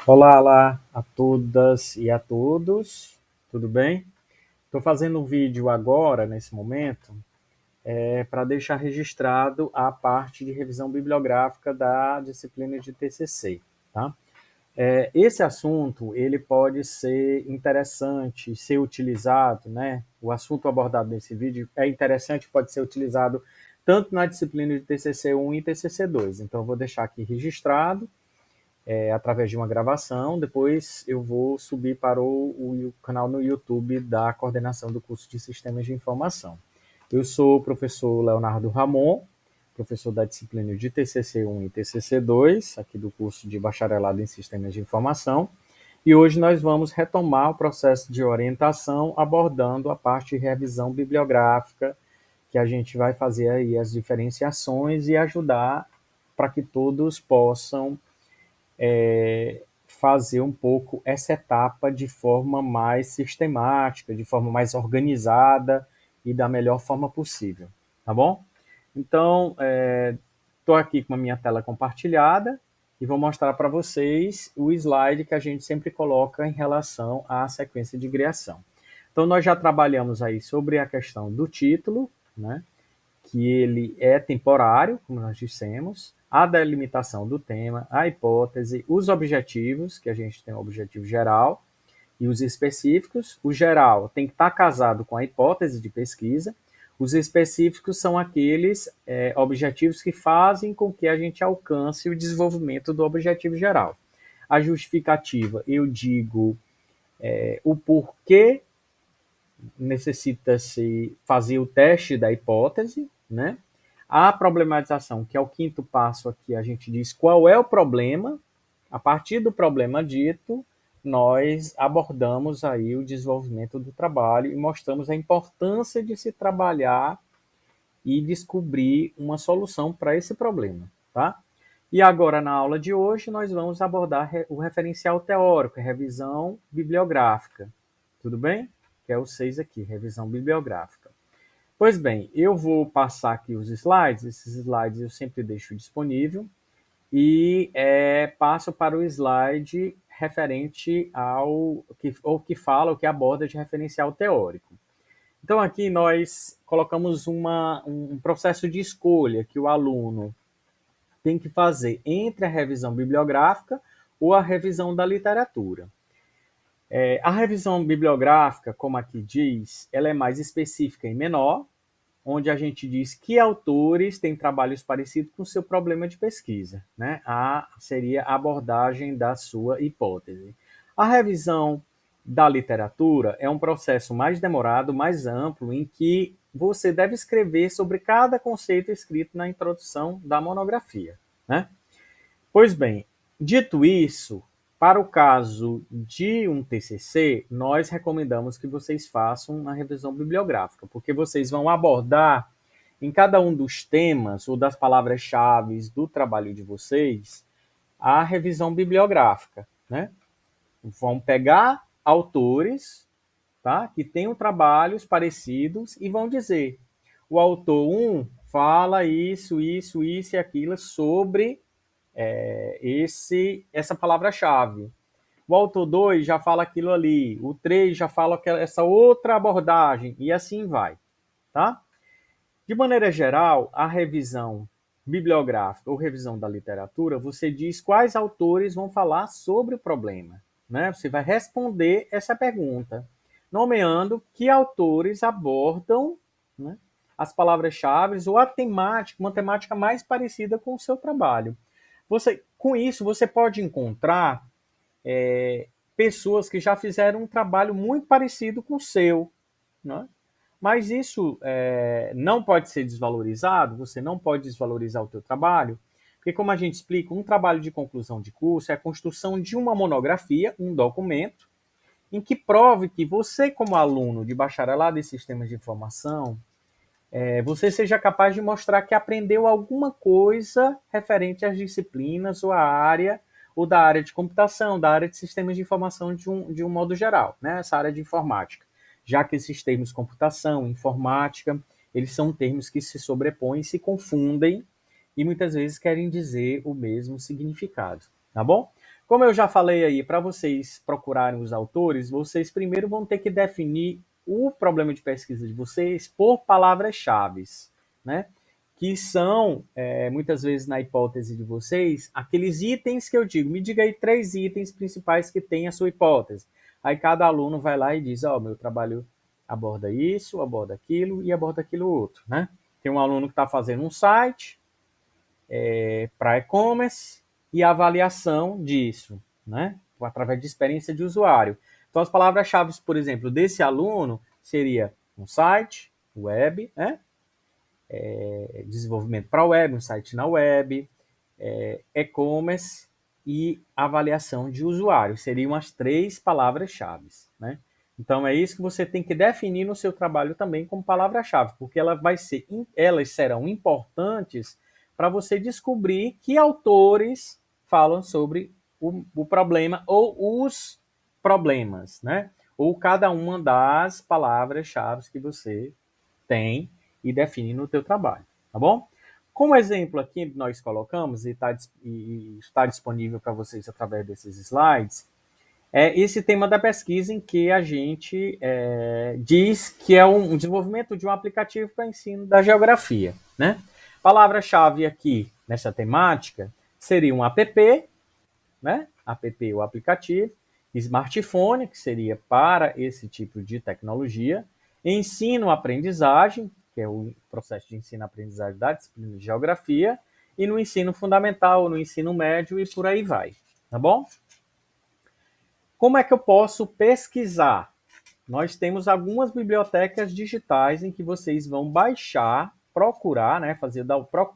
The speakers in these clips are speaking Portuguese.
Olá a todas e a todos, tudo bem? Estou fazendo um vídeo agora, nesse momento, para deixar registrado a parte de revisão bibliográfica da disciplina de TCC, tá? Esse assunto, ele pode ser interessante, ser utilizado, né? O assunto abordado nesse vídeo é interessante, pode ser utilizado tanto na disciplina de TCC1 e TCC2. Então, eu vou deixar aqui registrado, através de uma gravação. Depois eu vou subir para o canal no YouTube da coordenação do curso de Sistemas de Informação. Eu sou o professor Leonardo Ramon, professor da disciplina de TCC1 e TCC2, aqui do curso de Bacharelado em Sistemas de Informação. E hoje nós vamos retomar o processo de orientação abordando a parte de revisão bibliográfica, que a gente vai fazer aí as diferenciações e ajudar para que todos possam fazer um pouco essa etapa de forma mais sistemática, de forma mais organizada e da melhor forma possível, tá bom? Então, estou aqui com a minha tela compartilhada e vou mostrar para vocês o slide que a gente sempre coloca em relação à sequência de criação. Então, nós já trabalhamos aí sobre a questão do título, né? Que ele é temporário, como nós dissemos, a delimitação do tema, a hipótese, os objetivos, que a gente tem o objetivo geral, e os específicos. O geral tem que estar casado com a hipótese de pesquisa. Os específicos são aqueles objetivos que fazem com que a gente alcance o desenvolvimento do objetivo geral. A justificativa, eu digo o porquê necessita-se fazer o teste da hipótese, né? A problematização, que é o quinto passo aqui, a gente diz qual é o problema. A partir do problema dito, nós abordamos aí o desenvolvimento do trabalho e mostramos a importância de se trabalhar e descobrir uma solução para esse problema, tá? E agora, na aula de hoje, nós vamos abordar o referencial teórico, a revisão bibliográfica. Tudo bem? Que é o 6 aqui, revisão bibliográfica. Pois bem, eu vou passar aqui os slides. Esses slides eu sempre deixo disponível. E passo para o slide referente ao que fala, o que aborda de referencial teórico. Então, aqui nós colocamos um processo de escolha que o aluno tem que fazer entre a revisão bibliográfica ou a revisão da literatura. A revisão bibliográfica, como aqui diz, ela é mais específica e menor, onde a gente diz que autores têm trabalhos parecidos com o seu problema de pesquisa, né? Seria a abordagem da sua hipótese. A revisão da literatura é um processo mais demorado, mais amplo, em que você deve escrever sobre cada conceito escrito na introdução da monografia, né? Pois bem, dito isso, para o caso de um TCC, nós recomendamos que vocês façam uma revisão bibliográfica, porque vocês vão abordar em cada um dos temas ou das palavras-chave do trabalho de vocês a revisão bibliográfica, né? Vão pegar autores, tá, que tenham trabalhos parecidos e vão dizer: o autor 1 fala isso e aquilo sobre essa palavra-chave. O autor 2 já fala aquilo ali, o 3 já fala essa outra abordagem, e assim vai, tá? De maneira geral, a revisão bibliográfica ou revisão da literatura, você diz quais autores vão falar sobre o problema, né? Você vai responder essa pergunta, nomeando que autores abordam, né, as palavras-chave ou a temática, uma temática mais parecida com o seu trabalho. Com isso, você pode encontrar pessoas que já fizeram um trabalho muito parecido com o seu, né? Mas isso não pode ser desvalorizado, você não pode desvalorizar o teu trabalho, porque como a gente explica, um trabalho de conclusão de curso é a construção de uma monografia, um documento, em que prove que você, como aluno de bacharelado em sistemas de informação, você seja capaz de mostrar que aprendeu alguma coisa referente às disciplinas ou à área, ou da área de computação, da área de sistemas de informação de um modo geral, né? Essa área de informática. Já que esses termos computação, informática, eles são termos que se sobrepõem, se confundem e muitas vezes querem dizer o mesmo significado, tá bom? Como eu já falei aí, para vocês procurarem os autores, vocês primeiro vão ter que definir o problema de pesquisa de vocês por palavras-chave, né? Que são, muitas vezes na hipótese de vocês, aqueles itens que eu digo. Me diga aí 3 itens principais que tem a sua hipótese. Aí cada aluno vai lá e diz, meu trabalho aborda isso, aborda aquilo e aborda aquilo outro, né? Tem um aluno que está fazendo um site para e-commerce e a avaliação disso, né? Através de experiência de usuário. Então, as palavras-chave, por exemplo, desse aluno seria um site, web, né? Desenvolvimento para web, um site na web, e-commerce e avaliação de usuário. Seriam as 3 palavras-chave, né? Então, é isso que você tem que definir no seu trabalho também como palavra-chave, porque elas serão importantes para você descobrir que autores falam sobre o problema ou os problemas, né? Ou cada uma das palavras-chave que você tem e define no teu trabalho, tá bom? Como exemplo aqui nós colocamos e está disponível para vocês através desses slides, é esse tema da pesquisa em que a gente diz que é um desenvolvimento de um aplicativo para ensino da geografia, né? Palavra-chave aqui nessa temática seria um app, né? App, o aplicativo, smartphone, que seria para esse tipo de tecnologia, ensino-aprendizagem, que é o processo de ensino-aprendizagem da disciplina de geografia, e no ensino fundamental, no ensino médio e por aí vai, tá bom? Como é que eu posso pesquisar? Nós temos algumas bibliotecas digitais em que vocês vão baixar, procurar, né?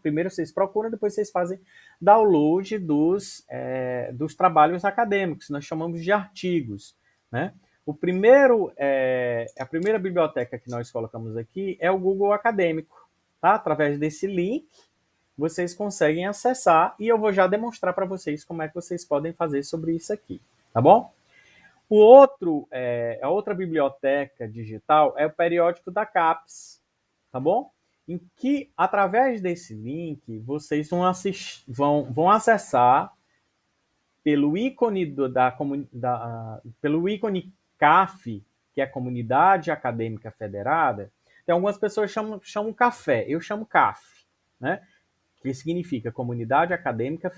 Primeiro vocês procuram, depois vocês fazem download dos trabalhos acadêmicos, nós chamamos de artigos, né? A primeira biblioteca que nós colocamos aqui é o Google Acadêmico, tá? Através desse link, vocês conseguem acessar e eu vou já demonstrar para vocês como é que vocês podem fazer sobre isso aqui, tá bom? A outra biblioteca digital é o periódico da CAPES, tá bom? Em que, através desse link, vocês vão acessar pelo ícone pelo ícone CAF, que é a Comunidade Acadêmica Federada. Tem algumas pessoas que chamam café, eu chamo CAF, né? Que significa Comunidade Acadêmica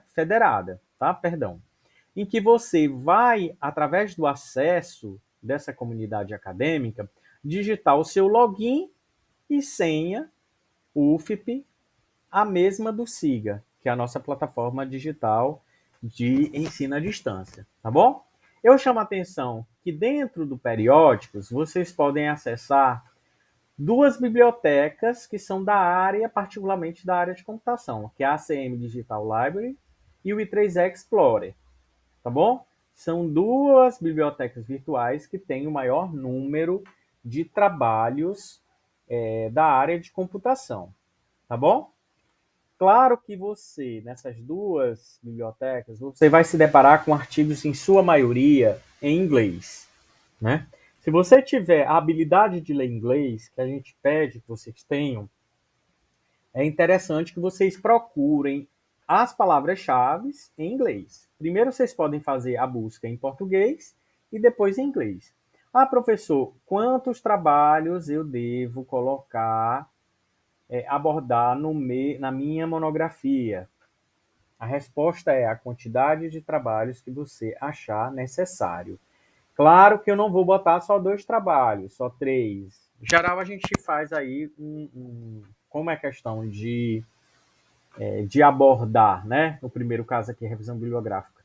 Federada, tá? Perdão. Em que você vai, através do acesso dessa comunidade acadêmica, digitar o seu login e senha UFP, a mesma do SIGA, que é a nossa plataforma digital de ensino à distância, tá bom? Eu chamo a atenção que dentro do Periódicos vocês podem acessar 2 bibliotecas que são da área, particularmente da área de computação, que é a ACM Digital Library e o i3 Explorer, tá bom? São 2 bibliotecas virtuais que têm o maior número de trabalhos da área de computação, tá bom? Claro que você, nessas 2 bibliotecas, você vai se deparar com artigos, em sua maioria, em inglês, né? Se você tiver a habilidade de ler inglês, que a gente pede que vocês tenham, é interessante que vocês procurem as palavras-chave em inglês. Primeiro vocês podem fazer a busca em português e depois em inglês. Professor, quantos trabalhos eu devo colocar, abordar na minha monografia? A resposta é a quantidade de trabalhos que você achar necessário. Claro que eu não vou botar só 2 trabalhos, só 3. Em geral, a gente faz aí como é questão de abordar, né? No primeiro caso aqui, revisão bibliográfica.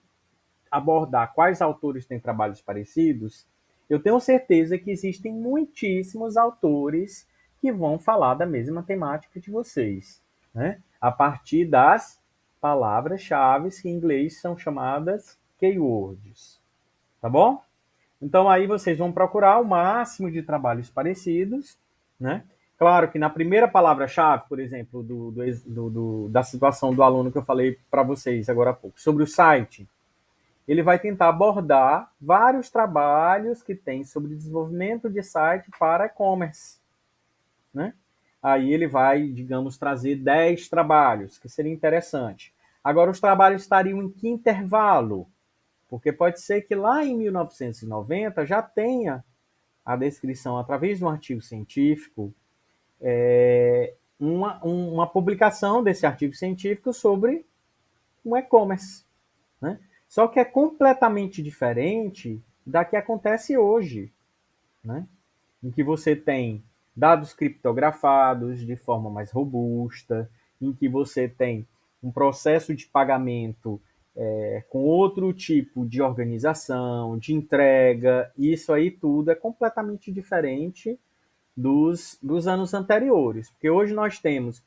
Abordar quais autores têm trabalhos parecidos, eu tenho certeza que existem muitíssimos autores que vão falar da mesma temática de vocês, né? A partir das palavras-chave que em inglês são chamadas keywords, tá bom? Então aí vocês vão procurar o máximo de trabalhos parecidos, né? Claro que na primeira palavra-chave, por exemplo, da situação do aluno que eu falei para vocês agora há pouco, sobre o site, ele vai tentar abordar vários trabalhos que tem sobre desenvolvimento de site para e-commerce, né? Aí ele vai, digamos, trazer 10 trabalhos, que seria interessante. Agora, os trabalhos estariam em que intervalo? Porque pode ser que lá em 1990 já tenha a descrição, através de um artigo científico, uma publicação desse artigo científico sobre um e-commerce, né? Só que é completamente diferente da que acontece hoje, né? Em que você tem dados criptografados de forma mais robusta, em que você tem um processo de pagamento com outro tipo de organização, de entrega. Isso aí tudo é completamente diferente dos anos anteriores, porque hoje nós temos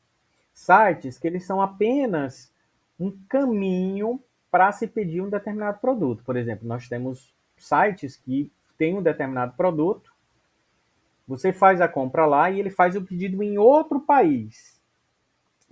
sites que eles são apenas um caminho para se pedir um determinado produto. Por exemplo, nós temos sites que têm um determinado produto, você faz a compra lá e ele faz o pedido em outro país.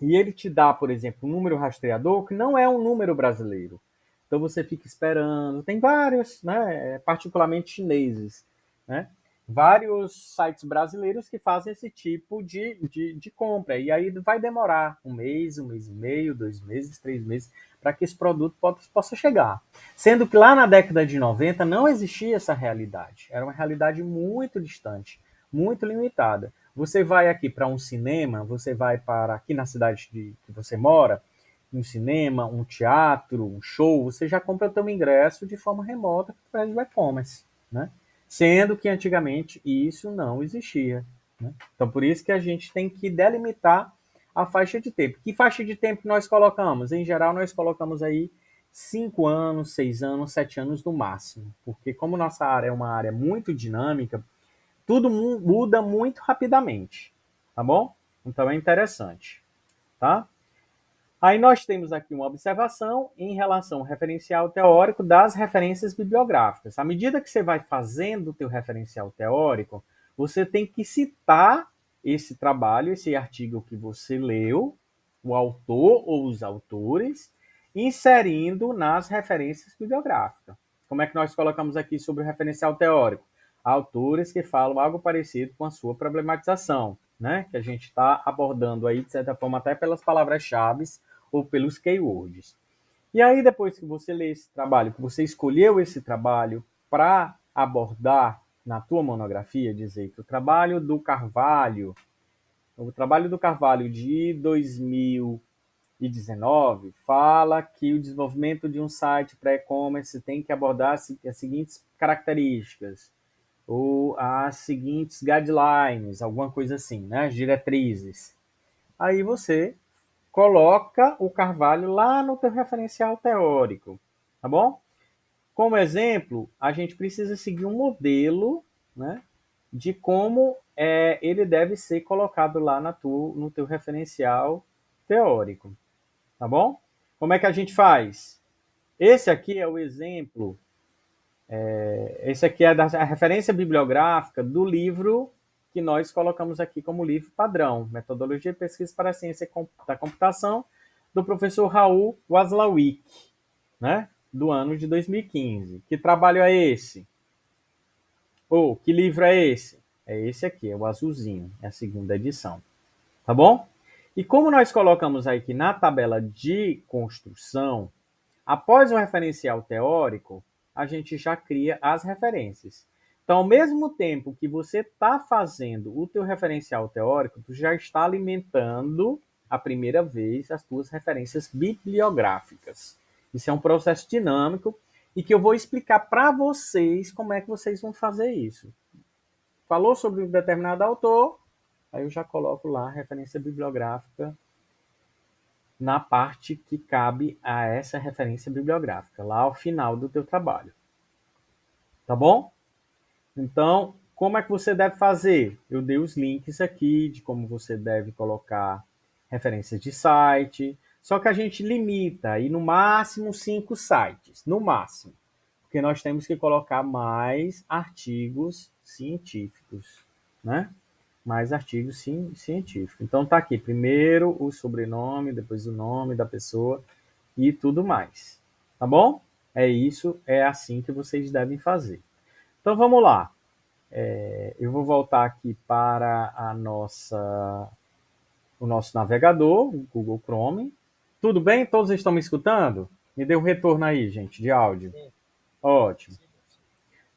E ele te dá, por exemplo, um número rastreador que não é um número brasileiro. Então você fica esperando. Tem vários, né, particularmente chineses, né? Vários sites brasileiros que fazem esse tipo de compra. E aí vai demorar um mês e meio, 2 meses, 3 meses, para que esse produto possa chegar. Sendo que lá na década de 90 não existia essa realidade. Era uma realidade muito distante, muito limitada. Você vai aqui para um cinema, você vai para aqui na cidade que você mora, um cinema, um teatro, um show, você já compra o seu ingresso de forma remota através do e-commerce, né? Sendo que antigamente isso não existia, né? Então por isso que a gente tem que delimitar a faixa de tempo. Que faixa de tempo nós colocamos? Em geral nós colocamos aí 5 anos, 6 anos, 7 anos no máximo, porque como nossa área é uma área muito dinâmica, tudo muda muito rapidamente, tá bom? Então é interessante, tá? Aí nós temos aqui uma observação em relação ao referencial teórico das referências bibliográficas. À medida que você vai fazendo o teu referencial teórico, você tem que citar esse trabalho, esse artigo que você leu, o autor ou os autores, inserindo nas referências bibliográficas. Como é que nós colocamos aqui sobre o referencial teórico? Autores que falam algo parecido com a sua problematização, né? Que a gente está abordando aí, de certa forma, até pelas palavras-chave ou pelos keywords. E aí, depois que você lê esse trabalho, que você escolheu esse trabalho para abordar na tua monografia, dizer que o trabalho do Carvalho de 2019 fala que o desenvolvimento de um site para e-commerce tem que abordar as seguintes características, ou as seguintes guidelines, alguma coisa assim, né? As diretrizes. Aí você coloca o Carvalho lá no teu referencial teórico, tá bom? Como exemplo, a gente precisa seguir um modelo, né, de como ele deve ser colocado lá no teu referencial teórico, tá bom? Como é que a gente faz? Esse aqui é o exemplo, esse aqui é a referência bibliográfica do livro que nós colocamos aqui como livro padrão, Metodologia e Pesquisa para a Ciência da Computação, do professor Raul Waslawick, né? Do ano de 2015. Que trabalho é esse? Ou que livro é esse? É esse aqui, é o azulzinho, é a segunda edição. Tá bom? E como nós colocamos aqui na tabela de construção, após o referencial teórico, a gente já cria as referências. Então, ao mesmo tempo que você está fazendo o teu referencial teórico, tu já está alimentando a primeira vez as tuas referências bibliográficas. Isso é um processo dinâmico e que eu vou explicar para vocês como é que vocês vão fazer isso. Falou sobre um determinado autor, aí eu já coloco lá a referência bibliográfica na parte que cabe a essa referência bibliográfica, lá ao final do teu trabalho. Tá bom? Então, como é que você deve fazer? Eu dei os links aqui de como você deve colocar referências de site, só que a gente limita aí no máximo 5 sites, no máximo, porque nós temos que colocar mais artigos científicos, né? Mais artigos científicos. Então tá aqui, primeiro o sobrenome, depois o nome da pessoa e tudo mais. Tá bom? É isso, é assim que vocês devem fazer. Então vamos lá. Eu vou voltar aqui para o nosso navegador, o Google Chrome. Tudo bem? Todos estão me escutando? Me dê um retorno aí, gente, de áudio. Sim. Ótimo.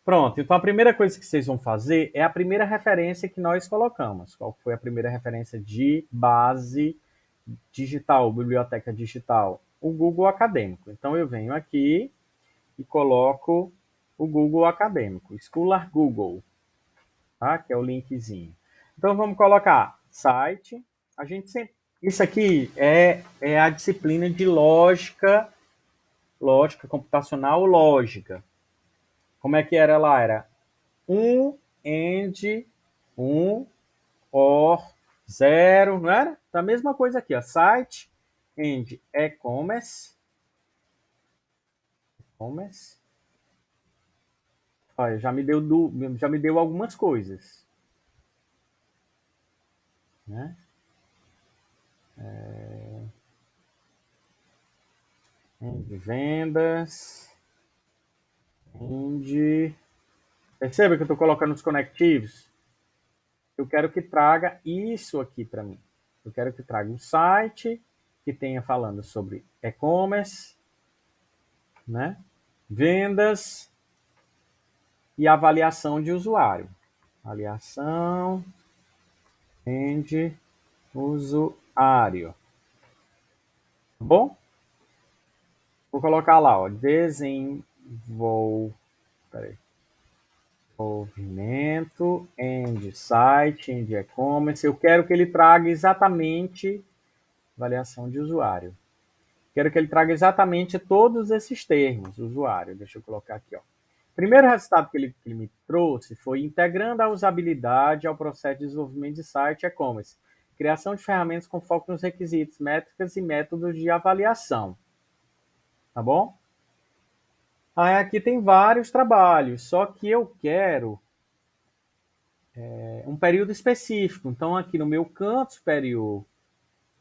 Pronto, então a primeira coisa que vocês vão fazer é a primeira referência que nós colocamos. Qual foi a primeira referência de base digital, biblioteca digital? O Google Acadêmico. Então eu venho aqui e coloco o Google Acadêmico, Scholar Google, tá? Que é o linkzinho. Então vamos colocar site. A gente sempre, isso aqui é a disciplina de lógica, lógica computacional, lógica. Como é que era lá? Era um and, um, or, zero, não era? Então, a mesma coisa aqui, ó. Site and e-commerce. E-commerce. Olha, já me deu algumas coisas, né? And vendas, and... Perceba que eu estou colocando os conectivos? Eu quero que traga isso aqui para mim. Eu quero que traga um site que tenha falando sobre e-commerce, né? Vendas e avaliação de usuário. Avaliação de usuário. Tá bom? Vou colocar lá, ó, desenvolvimento and site and e-commerce. Eu quero que ele traga exatamente avaliação de usuário. Quero que ele traga exatamente todos esses termos, usuário. Deixa eu colocar aqui, ó. Primeiro resultado que ele me trouxe foi integrando a usabilidade ao processo de desenvolvimento de site e-commerce. Criação de ferramentas com foco nos requisitos, métricas e métodos de avaliação. Tá bom? Aí aqui tem vários trabalhos, só que eu quero um período específico. Então, aqui no meu canto superior,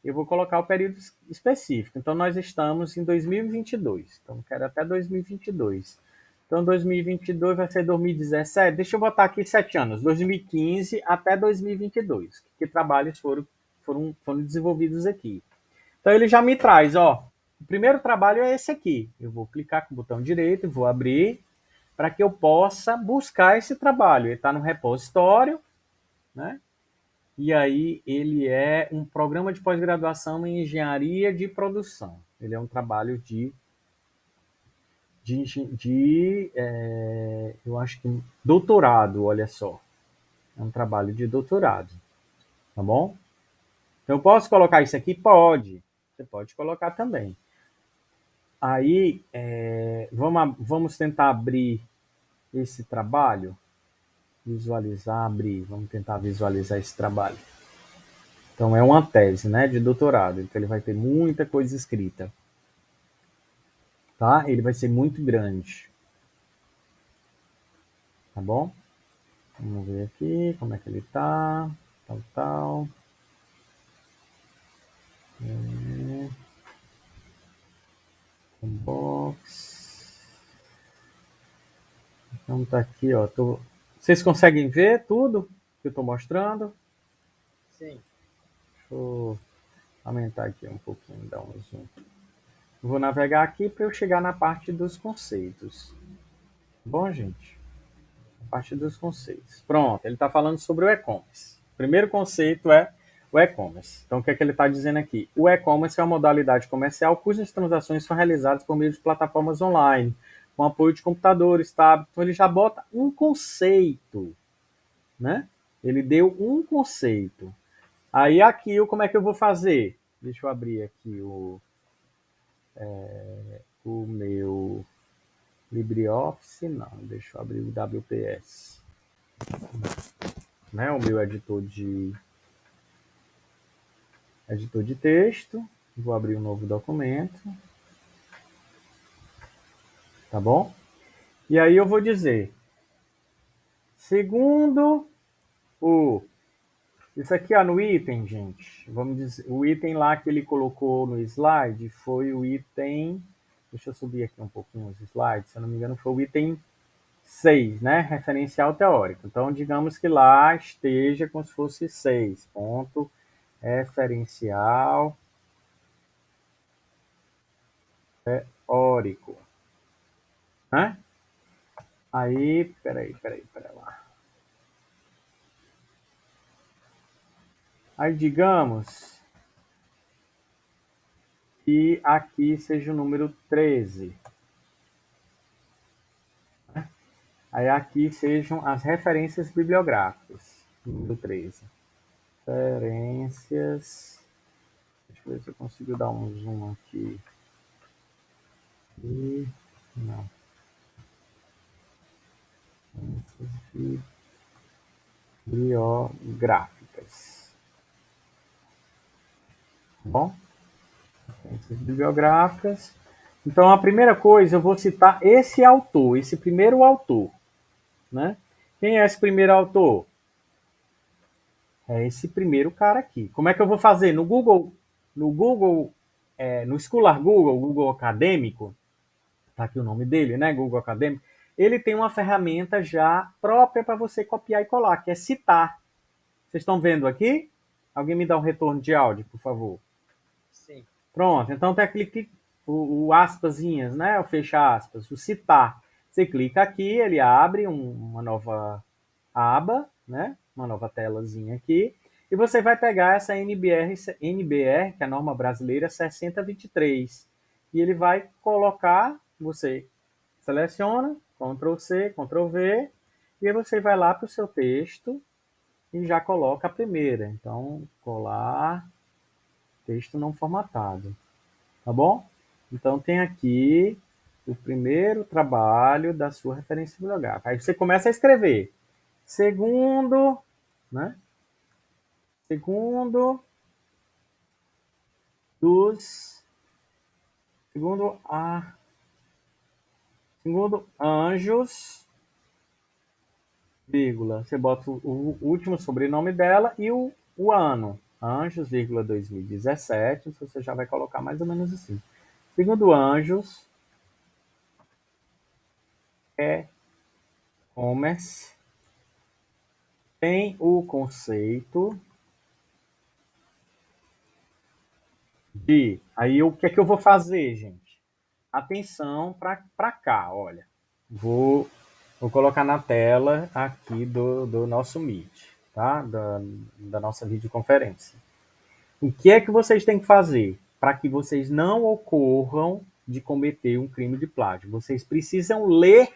eu vou colocar o período específico. Então, nós estamos em 2022. Então, eu quero até 2022. Então, 2022 vai ser 2017. Deixa eu botar aqui 7 anos. 2015 até 2022. Que trabalhos foram desenvolvidos aqui. Então, ele já me traz, ó. O primeiro trabalho é esse aqui. Eu vou clicar com o botão direito e vou abrir para que eu possa buscar esse trabalho. Ele está no repositório, né? E aí ele é um programa de pós-graduação em engenharia de produção. Ele é um trabalho eu acho que doutorado, olha só. É um trabalho de doutorado, tá bom? Então, eu posso colocar isso aqui? Pode. Você pode colocar também. Aí, vamos tentar abrir esse trabalho. Visualizar, abrir. Vamos tentar visualizar esse trabalho. Então, é uma tese, né, de doutorado. Então, ele vai ter muita coisa escrita. Tá? Ele vai ser muito grande. Tá bom? Vamos ver aqui como é que ele tá. Tal. Box. Então tá aqui, ó. Vocês conseguem ver tudo que eu tô mostrando? Sim. Deixa eu aumentar aqui um pouquinho, dar um zoom. Vou navegar aqui para eu chegar na parte dos conceitos. Bom, gente? A parte dos conceitos. Pronto, ele está falando sobre o e-commerce. O primeiro conceito é o e-commerce. Então, o que é que ele está dizendo aqui? O e-commerce é uma modalidade comercial cujas transações são realizadas por meio de plataformas online, com apoio de computadores, tablets. Então, ele já bota um conceito, né? Ele deu um conceito. Aí, aqui, como é que eu vou fazer? Deixa eu abrir aqui o meu LibreOffice. Não, deixa eu abrir o WPS. Né? O meu editor de texto. Vou abrir um novo documento. Tá bom? E aí eu vou dizer, segundo isso aqui, ó, no item, gente, vamos dizer, o item lá que ele colocou no slide foi o item, deixa eu subir aqui um pouquinho os slides, se eu não me engano foi o item 6, né, referencial teórico. Então, digamos que lá esteja como se fosse 6, ponto, referencial teórico, né? Aí, peraí lá. Aí, digamos que aqui seja o número 13. Aí aqui sejam as referências bibliográficas. Número 13. Referências. Deixa eu ver se eu consigo dar um zoom aqui. E não. Bibliográficas. Bom, referências bibliográficas. Então, a primeira coisa, eu vou citar esse autor, esse primeiro autor, né? Quem é esse primeiro autor? É esse primeiro cara aqui. Como é que eu vou fazer? No Scholar Google, Google Acadêmico, tá aqui o nome dele, né? Google Acadêmico. Ele tem uma ferramenta já própria para você copiar e colar, que é citar. Vocês estão vendo aqui? Alguém me dá um retorno de áudio, por favor. Sim. Pronto, então tem aquele o aspasinhas, né? O fecha aspas, o citar. Você clica aqui, ele abre uma nova aba, né? Uma nova telazinha aqui. E você vai pegar essa NBR, que é a norma brasileira 6023. E ele vai colocar, você seleciona, Ctrl C, Ctrl V, e aí você vai lá para o seu texto e já coloca a primeira. Então, colar, texto não formatado. Tá bom? Então tem aqui o primeiro trabalho da sua referência bibliográfica. Aí você começa a escrever. Segundo, né? Segundo dos segundo a segundo anjos, vírgula. Você bota o último sobrenome dela e o ano. Anjos, vírgula 2017. Você já vai colocar mais ou menos assim. Segundo anjos, é commerce tem o conceito de. Aí o que é que eu vou fazer, gente? Atenção para cá, olha. Vou colocar na tela aqui do nosso Meet, tá? Da nossa videoconferência. O que é que vocês têm que fazer para que vocês não ocorram de cometer um crime de plágio? Vocês precisam ler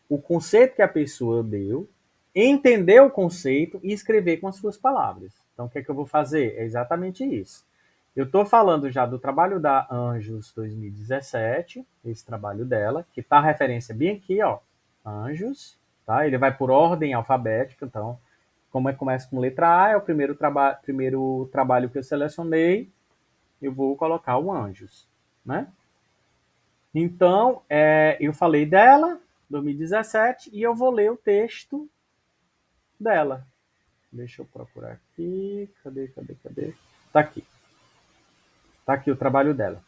o conceito que a pessoa deu, entender o conceito e escrever com as suas palavras. Então, o que é que eu vou fazer? É exatamente isso. Eu estou falando já do trabalho da Anjos 2017, esse trabalho dela, que está a referência bem aqui, ó, Anjos, tá? Ele vai por ordem alfabética, então, como é que começa com letra A, é o primeiro trabalho que eu selecionei, eu vou colocar o Anjos, né? Então, eu falei dela, 2017, e eu vou ler o texto dela. Deixa eu procurar aqui. Cadê? Tá aqui. Tá aqui o trabalho dela.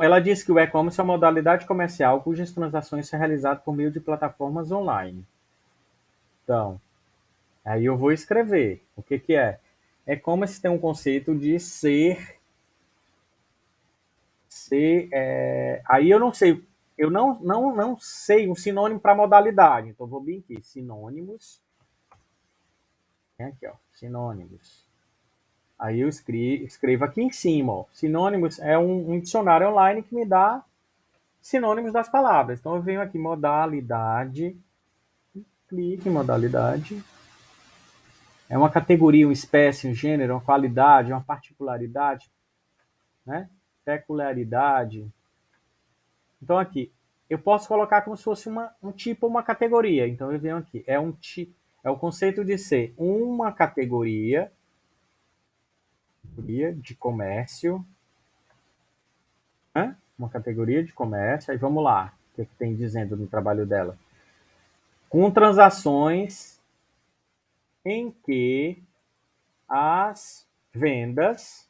Ela disse que o e-commerce é uma modalidade comercial cujas transações são realizadas por meio de plataformas online. Então, aí eu vou escrever. O que, que é? E-commerce tem um conceito de aí eu não sei, eu não sei um sinônimo para modalidade, então vou vir aqui, sinônimos, tem aqui, ó, sinônimos. Aí eu escrevo aqui em cima, ó, sinônimos é um dicionário online que me dá sinônimos das palavras. Então eu venho aqui, modalidade, clique em modalidade, é uma categoria, uma espécie, um gênero, uma qualidade, uma particularidade, né? Peculiaridade. Então aqui, eu posso colocar como se fosse um tipo, uma categoria. Então eu venho aqui, é o conceito de ser uma categoria de comércio, né? Uma categoria de comércio. Aí vamos lá, o que, é que tem dizendo no trabalho dela? Com transações em que as vendas,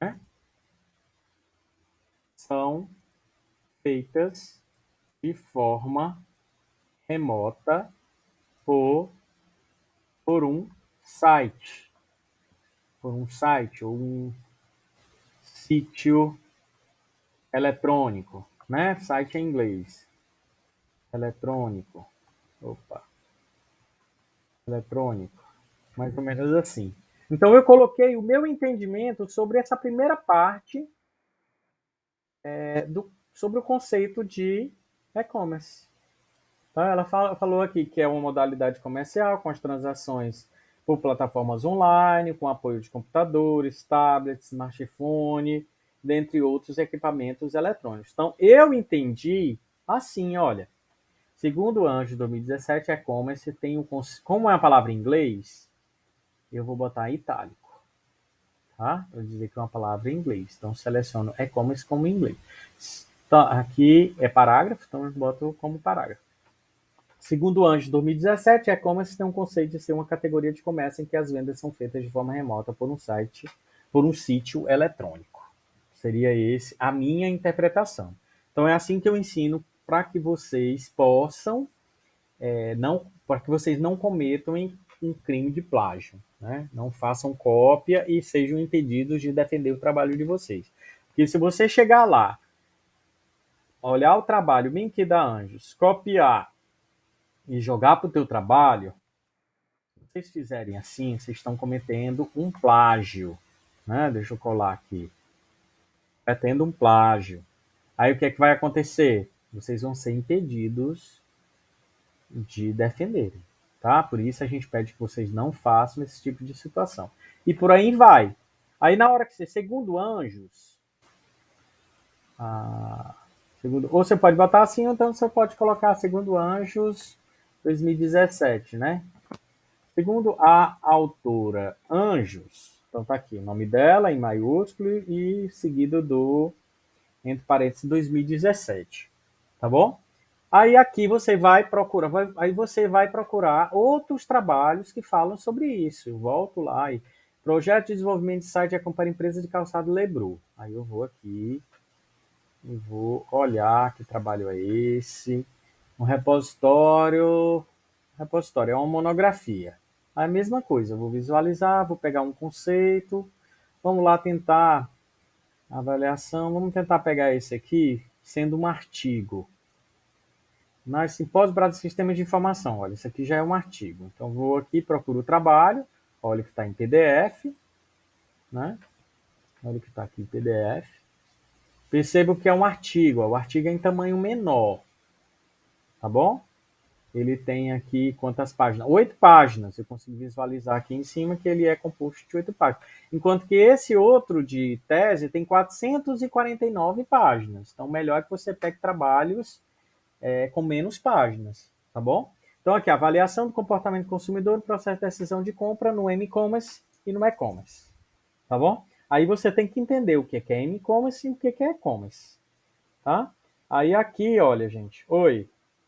né, são feitas de forma remota por, por um site, ou um sítio eletrônico, né? Site em inglês. eletrônico. Opa, eletrônico. Mais ou menos assim. Então eu coloquei o meu entendimento sobre essa primeira parte sobre o conceito de e-commerce. Tá? Ela falou aqui que é uma modalidade comercial com as transações por plataformas online, com apoio de computadores, tablets, smartphone, dentre outros equipamentos eletrônicos. Então, eu entendi assim, olha, segundo o Anjo 2017, e-commerce tem um... Como é a palavra em inglês, eu vou botar em itálico, tá? Para dizer que é uma palavra em inglês. Então, seleciono e-commerce como em inglês. Tá, aqui é parágrafo, então eu boto como parágrafo. Segundo o Anjo 2017, e-commerce tem um conceito de ser uma categoria de comércio em que as vendas são feitas de forma remota por um sítio eletrônico. Seria esse a minha interpretação. Então é assim que eu ensino para que vocês possam para que vocês não cometam um crime de plágio, né? Não façam cópia e sejam impedidos de defender o trabalho de vocês. Porque se você chegar lá, olhar o trabalho bem que da Anjos, copiar e jogar para o teu trabalho, se vocês fizerem assim, vocês estão cometendo um plágio, né? Deixa eu colar aqui. Cometendo um plágio. Aí o que é que vai acontecer? Vocês vão ser impedidos de defenderem, tá? Por isso a gente pede que vocês não façam esse tipo de situação. E por aí vai. Aí na hora que você, segundo Anjos, ou você pode botar assim, ou então você pode colocar segundo Anjos 2017, né? Segundo a autora Anjos, então tá aqui o nome dela em maiúsculo e seguido entre parênteses, 2017, tá bom? Aí aqui você vai procurar, aí você vai procurar outros trabalhos que falam sobre isso. Eu volto lá e projeto de desenvolvimento de site acompanha a empresa de calçado Lebru. Aí eu vou aqui e vou olhar que trabalho é esse. Um repositório é uma monografia. É a mesma coisa, eu vou visualizar, vou pegar um conceito, vamos lá tentar avaliação, vamos tentar pegar esse aqui sendo um artigo. Mas simpósio para sistemas de informação, olha, isso aqui já é um artigo. Então vou aqui, procuro o trabalho, olha que está em PDF, né? Olha que está aqui em PDF. Percebo que é um artigo, ó, o artigo é em tamanho menor, tá bom? Ele tem aqui quantas páginas? 8 páginas. Eu consigo visualizar aqui em cima que ele é composto de 8 páginas. Enquanto que esse outro de tese tem 449 páginas. Então, melhor que você pegue trabalhos com menos páginas, tá bom? Então, aqui, avaliação do comportamento do consumidor no processo de decisão de compra no m-commerce e no e-commerce, tá bom? Aí você tem que entender o que é m-commerce e o que é e-commerce, tá? Aí aqui, olha, gente, oi,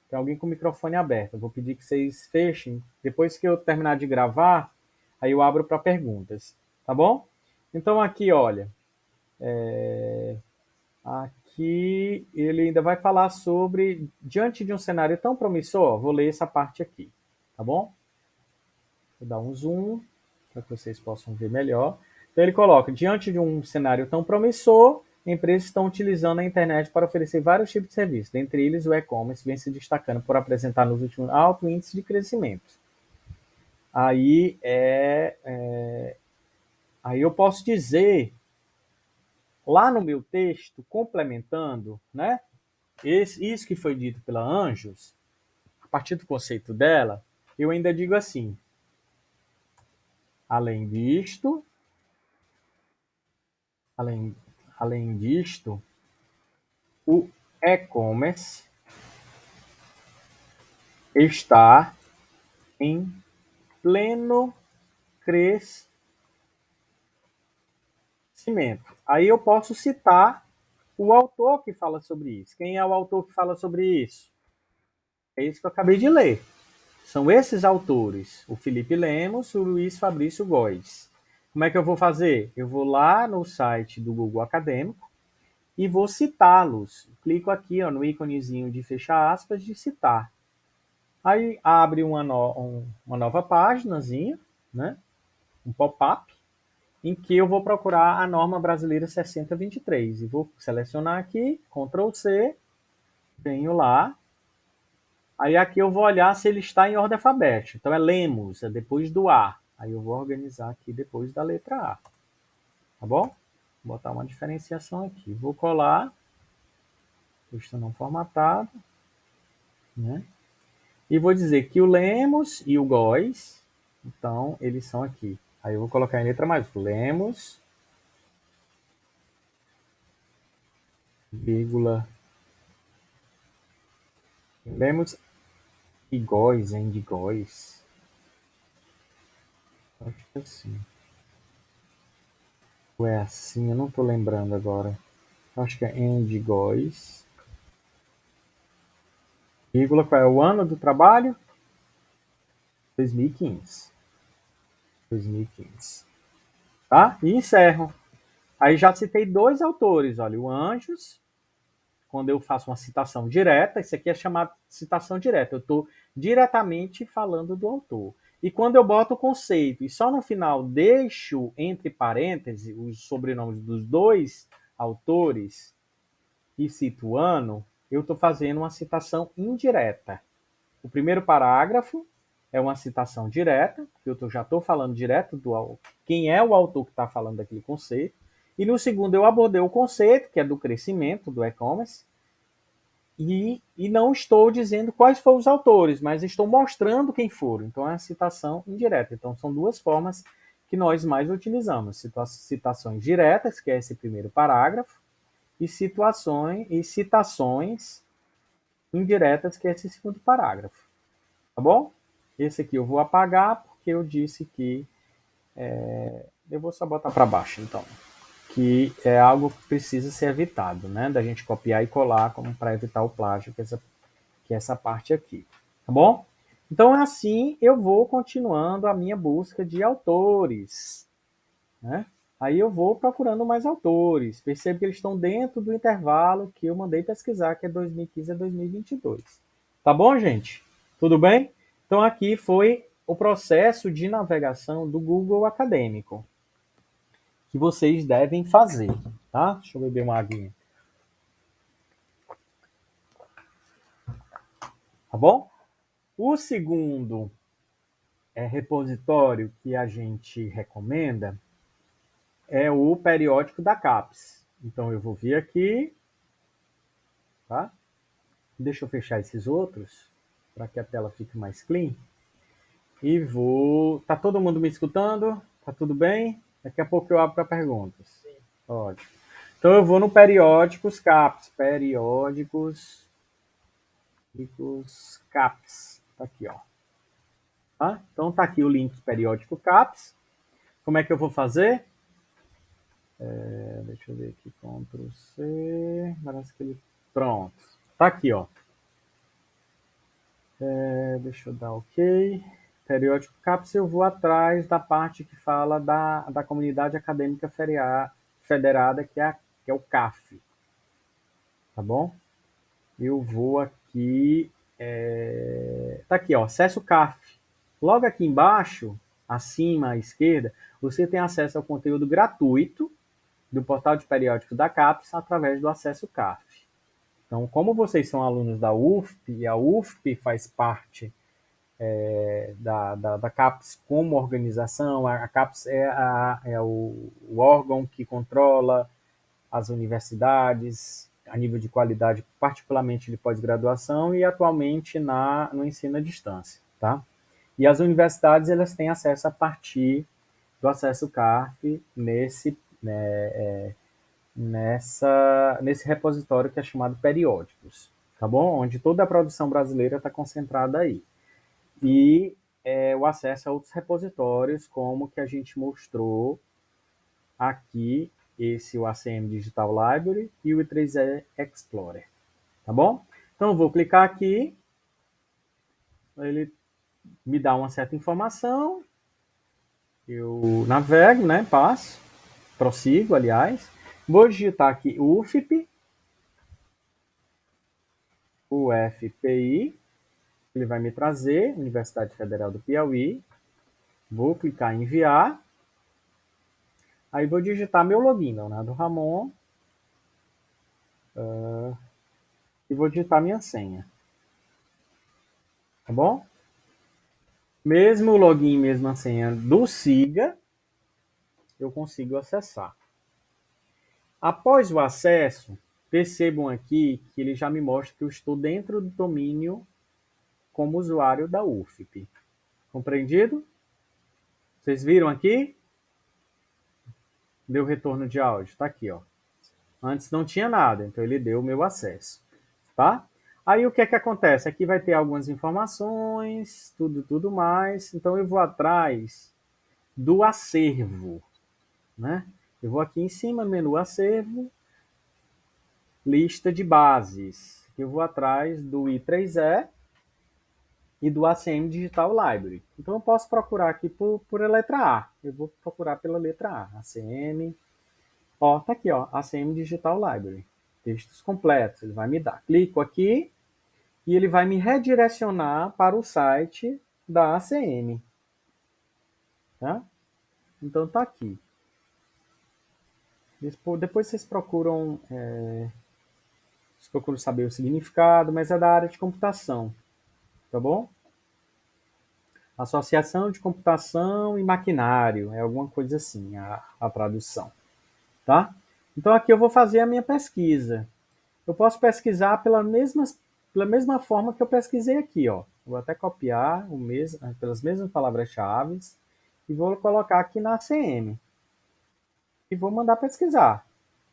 tem alguém com o microfone aberto. Eu vou pedir que vocês fechem. Depois que eu terminar de gravar, aí eu abro para perguntas, tá bom? Então aqui, olha, aqui ele ainda vai falar sobre, diante de um cenário tão promissor, vou ler essa parte aqui, tá bom? Vou dar um zoom para que vocês possam ver melhor. Então ele coloca, diante de um cenário tão promissor, empresas estão utilizando a internet para oferecer vários tipos de serviços. Dentre eles, o e-commerce vem se destacando por apresentar nos últimos alto índice de crescimento. Aí, aí eu posso dizer, lá no meu texto, complementando, né? Isso que foi dito pela Anjos, a partir do conceito dela, eu ainda digo assim, além disto, além, além disto, o e-commerce está em pleno crescimento. Aí eu posso citar o autor que fala sobre isso. Quem é o autor que fala sobre isso? É isso que eu acabei de ler. São esses autores, o Felipe Lemos e o Luiz Fabrício Góes. Como é que eu vou fazer? Eu vou lá no site do Google Acadêmico e vou citá-los. Clico aqui ó, no íconezinho de fechar aspas de citar. Aí abre uma nova páginazinha, né? Um pop-up, em que eu vou procurar a norma brasileira 6023. E vou selecionar aqui, Ctrl+C, venho lá Aí aqui eu vou olhar se ele está em ordem alfabética. Então é Lemos, é depois do A. Aí eu vou organizar aqui depois da letra A. Tá bom? Vou botar uma diferenciação aqui. Vou colar, texto não formatado, né? E vou dizer que o Lemos e o Góes, então, eles são aqui. Aí eu vou colocar em letra maiúscula. Lemos, vírgula, Lemos e Góes, hein, de Góes. Acho que é assim. Ou é assim, eu não estou lembrando agora. Acho que é em Góes. Vírgula, qual é o ano do trabalho? 2015. 2015. Tá? E encerro. Aí já citei dois autores, olha, o Anjos, quando eu faço uma citação direta, isso aqui é chamado de citação direta, eu estou diretamente falando do autor. E quando eu boto o conceito e só no final deixo entre parênteses os sobrenomes dos dois autores e cito o ano, eu estou fazendo uma citação indireta. O primeiro parágrafo é uma citação direta, que eu já estou falando direto do quem é o autor que está falando daquele conceito. E no segundo eu abordei o conceito, que é do crescimento do e-commerce, e não estou dizendo quais foram os autores, mas estou mostrando quem foram. Então é uma citação indireta. Então são duas formas que nós mais utilizamos: citações diretas, que é esse primeiro parágrafo, e citações indiretas, que é esse segundo parágrafo. Tá bom? Esse aqui eu vou apagar porque eu disse que eu vou só botar para baixo, então, que é algo que precisa ser evitado, né? Da gente copiar e colar como para evitar o plágio, que é essa parte aqui, tá bom? Então assim eu vou continuando a minha busca de autores, né? Aí eu vou procurando mais autores. Percebo que eles estão dentro do intervalo que eu mandei pesquisar, que é 2015 a 2022. Tá bom, gente? Tudo bem? Então aqui foi o processo de navegação do Google Acadêmico que vocês devem fazer, tá? Deixa eu beber uma aguinha. Tá bom? O segundo repositório que a gente recomenda é o periódico da CAPES. Então eu vou vir aqui, tá? Deixa eu fechar esses outros para que a tela fique mais clean. E vou. Tá todo mundo me escutando? Tá tudo bem? Daqui a pouco eu abro para perguntas. Sim. Ótimo. Então eu vou no periódicos CAPES. Periódicos CAPES. Tá aqui, ó. Tá? Então tá aqui o link do periódico CAPES. Como é que eu vou fazer? Deixa eu ver aqui, Ctrl C. Parece que ele. Pronto. Tá aqui, ó. Deixa eu dar OK. Periódico CAPES, eu vou atrás da parte que fala da comunidade acadêmica federada, que é o CAF. Tá bom? Eu vou aqui. Tá aqui, ó. Acesso CAF. Logo aqui embaixo, acima à esquerda, você tem acesso ao conteúdo gratuito do portal de periódico da CAPES através do acesso CAF. Então, como vocês são alunos da UFP, e a UFP faz parte da CAPES como organização, a CAPES é o órgão que controla as universidades a nível de qualidade, particularmente de pós-graduação e atualmente no ensino à distância, tá? E as universidades elas têm acesso a partir do acesso CAF nesse repositório que é chamado periódicos, tá bom? Onde toda a produção brasileira está concentrada aí. E o acesso a outros repositórios, como que a gente mostrou aqui, o ACM Digital Library e o I3E Explorer, tá bom? Então eu vou clicar aqui, ele me dá uma certa informação, eu navego, né, passo, prossigo, aliás, vou digitar aqui UFP, UFPI, ele vai me trazer, Universidade Federal do Piauí, vou clicar em enviar, aí vou digitar meu login, Leonardo Ramon, e vou digitar minha senha. tá bom? Mesmo o login, mesmo a senha do SIGA, eu consigo acessar. Após o acesso, percebam aqui que ele já me mostra que eu estou dentro do domínio como usuário da UFP. Compreendido? Vocês viram aqui? Deu retorno de áudio. Está aqui, ó. Antes não tinha nada, então ele deu o meu acesso. Tá? Aí o que é que acontece? Aqui vai ter algumas informações, tudo mais. Então eu vou atrás do acervo, né? Eu vou aqui em cima, menu acervo, lista de bases. Eu vou atrás do I3E e do ACM Digital Library. Então eu posso procurar aqui por a letra A. Eu vou procurar pela letra A. ACM. Ó, tá aqui, ó. ACM Digital Library. Textos completos. Ele vai me dar. Clico aqui e ele vai me redirecionar para o site da ACM. Tá? Então tá aqui. Depois vocês procuram saber o significado, mas é da área de computação, tá bom? Associação de computação e maquinário, é alguma coisa assim a tradução, tá? Então aqui eu vou fazer a minha pesquisa. Eu posso pesquisar pela mesma forma que eu pesquisei aqui, ó. Vou até copiar pelas mesmas palavras-chave e vou colocar aqui na ACM e vou mandar pesquisar.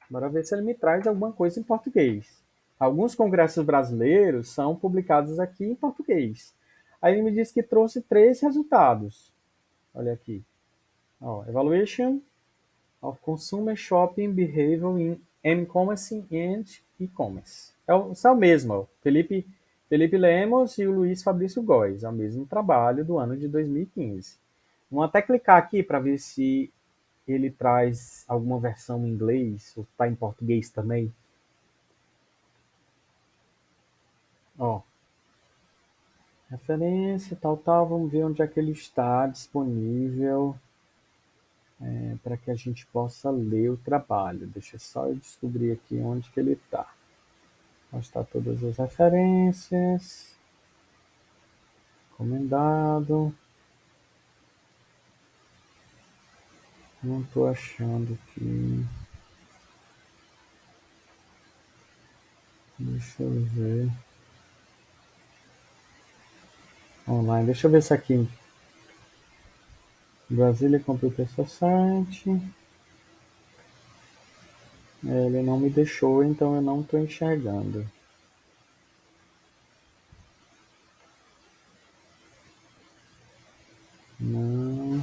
Bora ver se ele me traz alguma coisa em português. Alguns congressos brasileiros são publicados aqui em português. Aí ele me disse que trouxe 3 resultados. Olha aqui. Ó, Evaluation of Consumer Shopping Behavior in E-commerce and E-commerce. É o mesmo, ó. Felipe Lemos e o Luiz Fabrício Góes. É o mesmo trabalho do ano de 2015. Vamos até clicar aqui para ver se ele traz alguma versão em inglês, ou está em português também. Ó, referência, tal, vamos ver onde é que ele está disponível para que a gente possa ler o trabalho. Deixa só eu descobrir aqui onde que ele está. Mostrar todas as referências. Recomendado. Não estou achando aqui. Deixa eu ver. Online. Deixa eu ver se aqui. Brasília Computer Society. Ele não me deixou, então eu não estou enxergando. Não.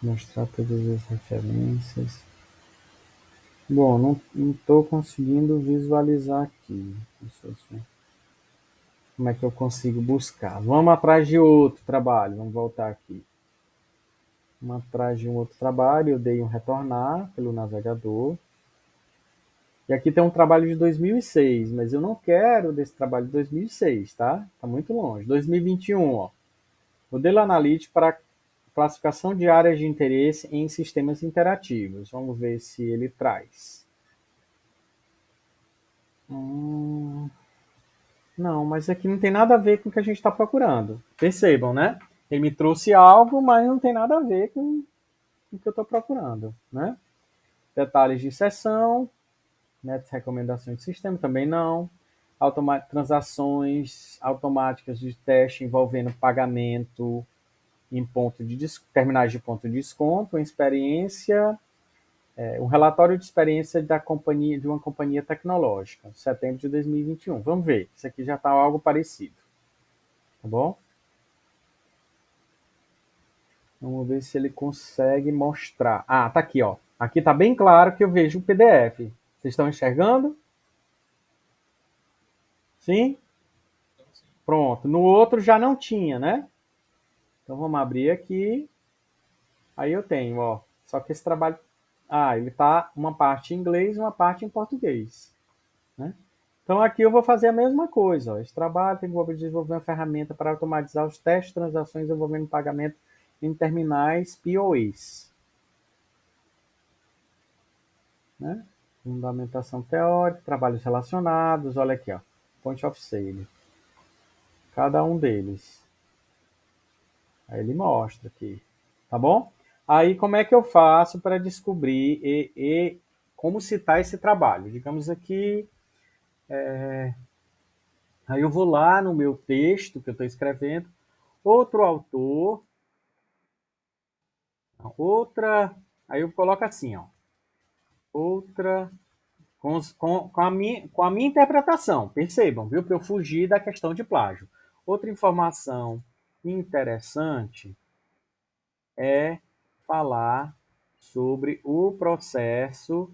Mostrar todas as referências. Bom, não estou conseguindo visualizar aqui. Como é que eu consigo buscar? Vamos atrás de outro trabalho. Vamos voltar aqui. Vamos atrás de um outro trabalho. Eu dei um retornar pelo navegador. E aqui tem um trabalho de 2006, mas eu não quero desse trabalho de 2006, tá? Está muito longe. 2021, ó. Modelo analítico para classificação de áreas de interesse em sistemas interativos. Vamos ver se ele traz. Não, mas aqui não tem nada a ver com o que a gente está procurando. Percebam, né? Ele me trouxe algo, mas não tem nada a ver com o que eu estou procurando, né? Detalhes de sessão, né? Recomendações de sistema, também não. Transações automáticas de teste envolvendo pagamento em terminais de ponto de desconto, uma experiência, um relatório de experiência de uma companhia tecnológica, setembro de 2021. Vamos ver, isso aqui já está algo parecido, tá bom? Vamos ver se ele consegue mostrar. Ah, tá aqui, ó. Aqui tá bem claro que eu vejo o PDF. Vocês estão enxergando? Sim? Pronto. No outro já não tinha, né? Então vamos abrir aqui. Aí eu tenho, ó. Só que esse trabalho. Ah, ele tá uma parte em inglês e uma parte em português, né? Então aqui eu vou fazer a mesma coisa, ó. Esse trabalho tem como desenvolver uma ferramenta para automatizar os testes de transações envolvendo pagamento em terminais POS, né? Fundamentação teórica, trabalhos relacionados, olha aqui, ó. Point of sale. Cada um deles. Aí ele mostra aqui. Tá bom? Aí como é que eu faço para descobrir como citar esse trabalho? Digamos aqui, aí eu vou lá no meu texto que eu estou escrevendo, outro autor, aí eu coloco assim, ó, outra, com a minha interpretação, percebam, viu, para eu fugir da questão de plágio. Outra informação interessante é falar sobre o processo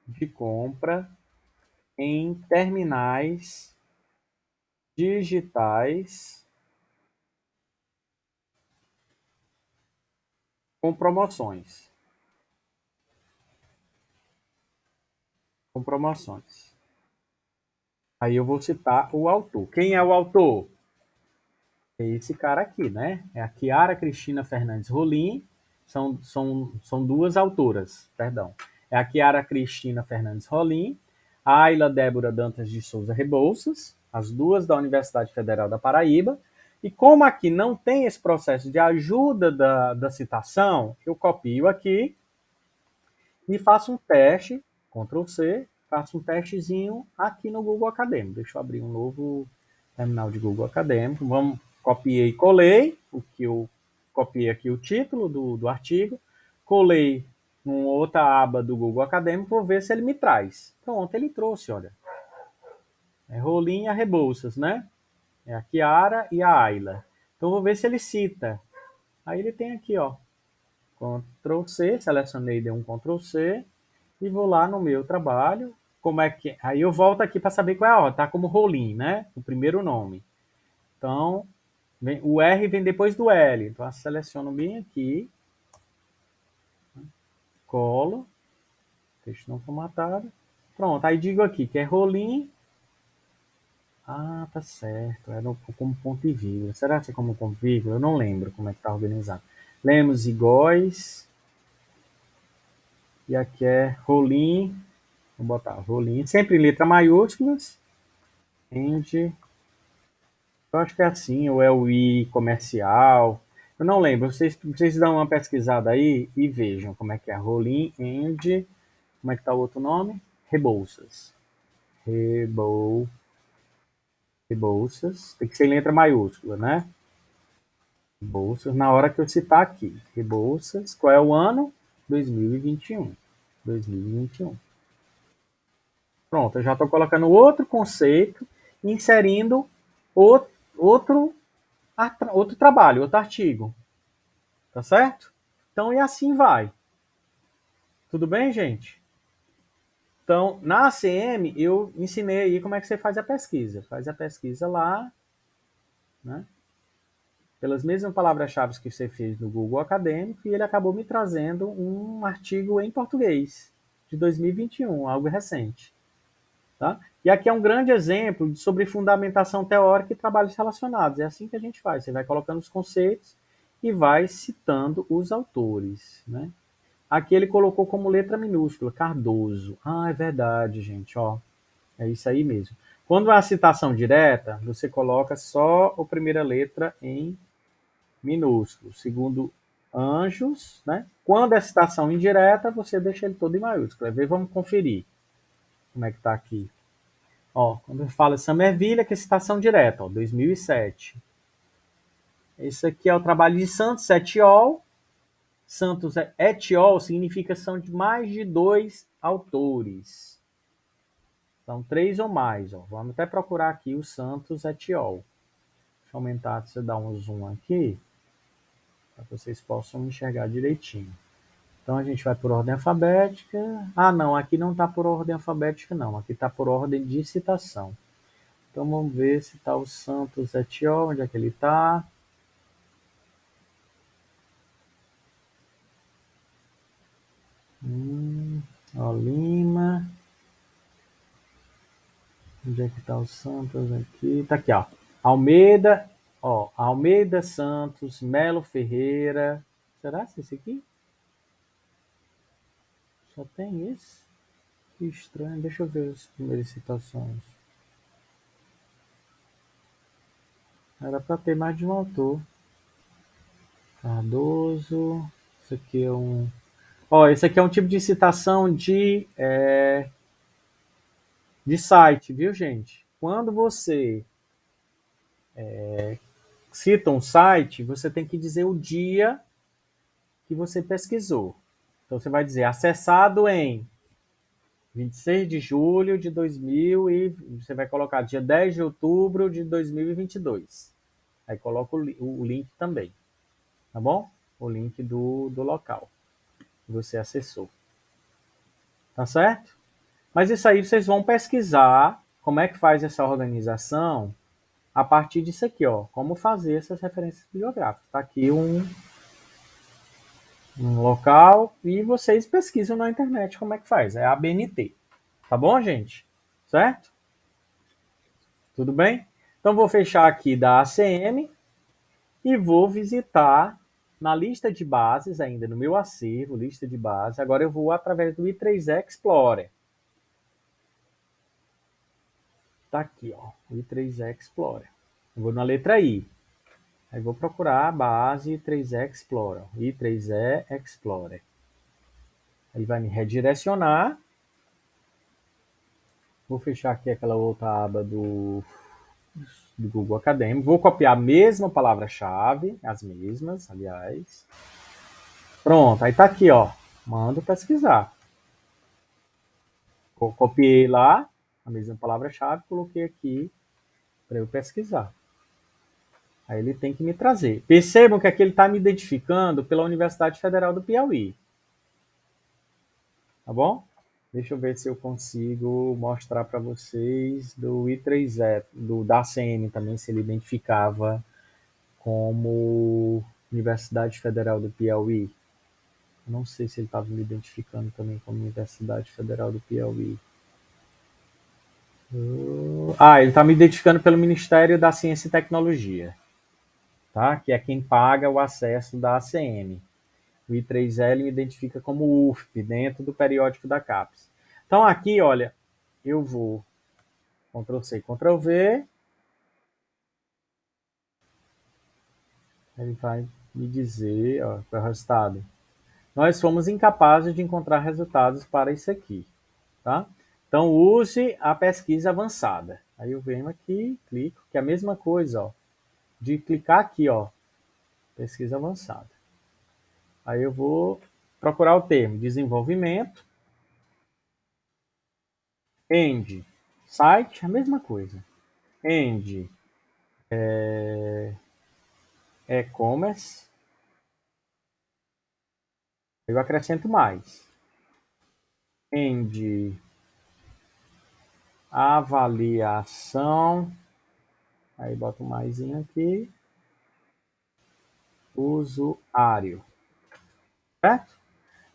de compra em terminais digitais com promoções. Com promoções. Aí eu vou citar o autor. Quem é o autor? É esse cara aqui, né? É a Chiara Cristina Fernandes Rolim. São duas autoras, perdão. É a Chiara Cristina Fernandes Rolim, a Ayla Débora Dantas de Souza Rebouças, as duas da Universidade Federal da Paraíba. E como aqui não tem esse processo de ajuda da citação, eu copio aqui e faço um teste, Ctrl C, faço um testezinho aqui no Google Acadêmico. Deixa eu abrir um novo terminal de Google Acadêmico. Vamos, copiei e colei, o que eu copiei aqui o título do artigo, colei em outra aba do Google Acadêmico, vou ver se ele me traz. Pronto, ele trouxe, olha. É Rolinha Rebouças, né? É a Chiara e a Ayla. Então vou ver se ele cita. Aí ele tem aqui, ó, Ctrl C, selecionei, dei um Ctrl C, e vou lá no meu trabalho. Como é que. Aí eu volto aqui para saber qual é a ordem. Tá como Rolim, né? O primeiro nome. Então, o R vem depois do L. Então, eu seleciono bem aqui. Colo. Texto não formatado. Pronto. Aí digo aqui que é Rolim. Ah, tá certo. É como ponto e vírgula. Será que é como ponto e vírgula? Eu não lembro como é que tá organizado. Lemos iguais. E aqui é Rolim. Vou botar Rolim. Sempre em letra maiúsculas. End. Eu acho que é assim, ou é o I comercial. Eu não lembro. Vocês dão uma pesquisada aí e vejam como é que é. Rolim End. Como é que tá o outro nome? Rebouças. Rebou, Rebouças. Tem que ser em letra maiúscula, né? Rebouças. Na hora que eu citar aqui. Rebouças. Qual é o ano? 2021. 2021. Pronto, eu já estou colocando outro conceito, inserindo outro, outro, outro trabalho, outro artigo. Tá certo? Então, e assim vai. Tudo bem, gente? Então, na ACM, eu ensinei aí como é que você faz a pesquisa. Faz a pesquisa lá, né? Pelas mesmas palavras-chave que você fez no Google Acadêmico, e ele acabou me trazendo um artigo em português, de 2021, algo recente. Tá? E aqui é um grande exemplo sobre fundamentação teórica e trabalhos relacionados. É assim que a gente faz. Você vai colocando os conceitos e vai citando os autores, né? Aqui ele colocou como letra minúscula, Cardoso. Ah, é verdade, gente, ó. É isso aí mesmo. Quando é uma citação direta, você coloca só a primeira letra em minúsculo. Segundo Anjos, né? Quando é citação indireta, você deixa ele todo em maiúsculo. Vamos conferir como é que tá aqui. Ó, quando fala Somerville, que é citação direta, ó, 2007. Esse aqui é o trabalho de Santos et al. Santos et al. Significa são de mais de dois autores. São três ou mais. Ó. Vamos até procurar aqui o Santos et al. Deixa eu aumentar, deixa eu dar um zoom aqui, para que vocês possam enxergar direitinho. Então a gente vai por ordem alfabética. Ah, não, aqui não está por ordem alfabética, não. Aqui está por ordem de citação. Então vamos ver se está o Santos et al. Onde é que ele está? Ó, Lima. Onde é que tá o Santos aqui? Tá aqui, ó. Almeida, ó. Almeida Santos, Melo Ferreira. Será que é esse aqui? Só tem esse? Que estranho. Deixa eu ver as primeiras citações. Era para ter mais de um autor. Cardoso. Isso aqui é um. Ó, esse aqui é um tipo de citação de site, viu, gente? Quando você cita um site, você tem que dizer o dia que você pesquisou. Então você vai dizer acessado em 26 de julho de 2000 e você vai colocar dia 10 de outubro de 2022. Aí coloca o link também, tá bom? O link do local que você acessou. Tá certo? Mas isso aí vocês vão pesquisar como é que faz essa organização a partir disso aqui, ó. Como fazer essas referências bibliográficas. Tá aqui um local e vocês pesquisam na internet como é que faz. É a ABNT. Tá bom, gente? Certo? Tudo bem? Então vou fechar aqui da ACM e vou visitar na lista de bases, ainda no meu acervo, lista de bases. Agora eu vou através do i3 Explorer. Tá aqui, ó, o i3 Explorer. Eu vou na letra I. Aí vou procurar a base i3 Explorer, i3E Explorer. Ele vai me redirecionar. Vou fechar aqui aquela outra aba do Google Acadêmico. Vou copiar a mesma palavra-chave, as mesmas, aliás. Pronto, aí tá aqui, ó. Mando pesquisar. Copiei lá a mesma palavra-chave, coloquei aqui para eu pesquisar. Aí ele tem que me trazer. Percebam que aqui ele está me identificando pela Universidade Federal do Piauí. Tá bom? Deixa eu ver se eu consigo mostrar para vocês do I3E, da ACM também, se ele identificava como Universidade Federal do Piauí. Não sei se ele estava me identificando também como Universidade Federal do Piauí. Ele está me identificando pelo Ministério da Ciência e Tecnologia, tá? Que é quem paga o acesso da ACM. O I3L me identifica como UFP, dentro do periódico da CAPES. Então aqui, olha, eu vou Ctrl+C, Ctrl+V, ele vai me dizer, ó, qual é o resultado. Nós fomos incapazes de encontrar resultados para isso aqui, tá? Então use a pesquisa avançada. Aí eu venho aqui, clico, que é a mesma coisa, ó, de clicar aqui, ó, pesquisa avançada. Aí eu vou procurar o termo desenvolvimento, end, site, a mesma coisa. End, e-commerce, eu acrescento mais. End, avaliação, aí boto mais aqui, usuário, certo?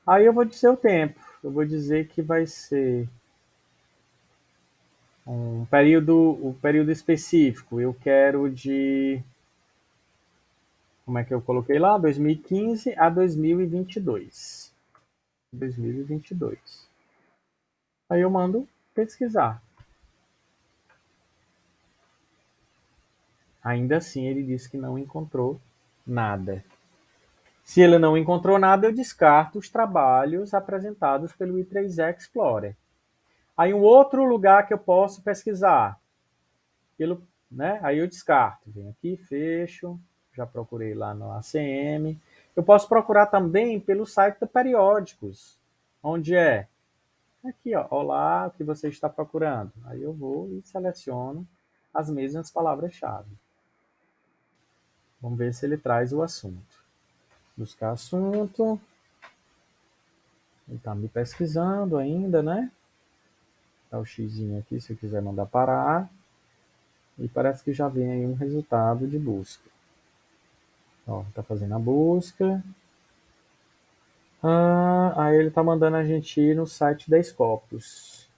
Aí eu vou dizer o tempo, eu vou dizer que vai ser um período específico, eu quero como é que eu coloquei lá? 2015 a 2022. 2022. Aí eu mando pesquisar. Ainda assim, ele disse que não encontrou nada. Se ele não encontrou nada, eu descarto os trabalhos apresentados pelo i3 Explorer. Aí um outro lugar que eu posso pesquisar, né? Aí eu descarto. Venho aqui, fecho, já procurei lá no ACM. Eu posso procurar também pelo site da Periódicos, onde é aqui, ó, olá, o que você está procurando. Aí eu vou e seleciono as mesmas palavras-chave. Vamos ver se ele traz o assunto. Buscar assunto. Ele está me pesquisando ainda, né? Tá o xizinho aqui, se eu quiser mandar parar. E parece que já vem aí um resultado de busca. Ó, tá fazendo a busca. Aí ele tá mandando a gente ir no site da Scopus.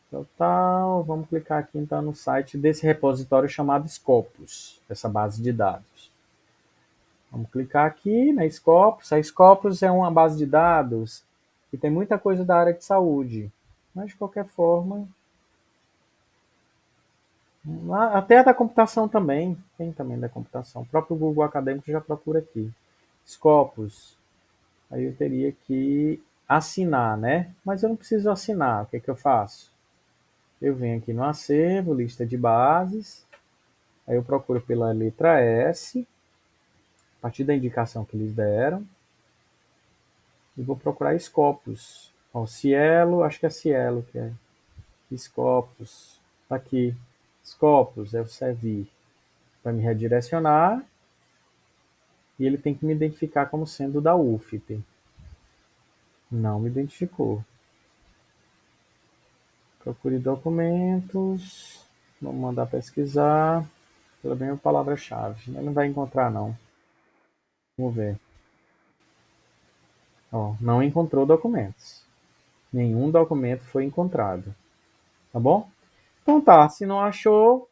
Total, vamos clicar aqui então no site desse repositório chamado Scopus, essa base de dados. Vamos clicar aqui na Scopus. A Scopus é uma base de dados que tem muita coisa da área de saúde. Mas, de qualquer forma, Até a da computação também, tem também da computação. O próprio Google Acadêmico já procura aqui. Scopus, aí eu teria que assinar, né? Mas eu não preciso assinar, o que é que eu faço? Eu venho aqui no acervo, lista de bases, aí eu procuro pela letra S, a partir da indicação que eles deram, e vou procurar Scopus. Ó, Cielo, acho que é Cielo que é. Scopus, tá aqui. Scopus, é o servir. Vai me redirecionar e ele tem que me identificar como sendo da UFT. Não me identificou. Procure documentos. Vamos mandar pesquisar pela mesma palavra-chave. Ele não vai encontrar, não. Vamos ver. Ó, não encontrou documentos. Nenhum documento foi encontrado. Tá bom? Então tá, se não achou,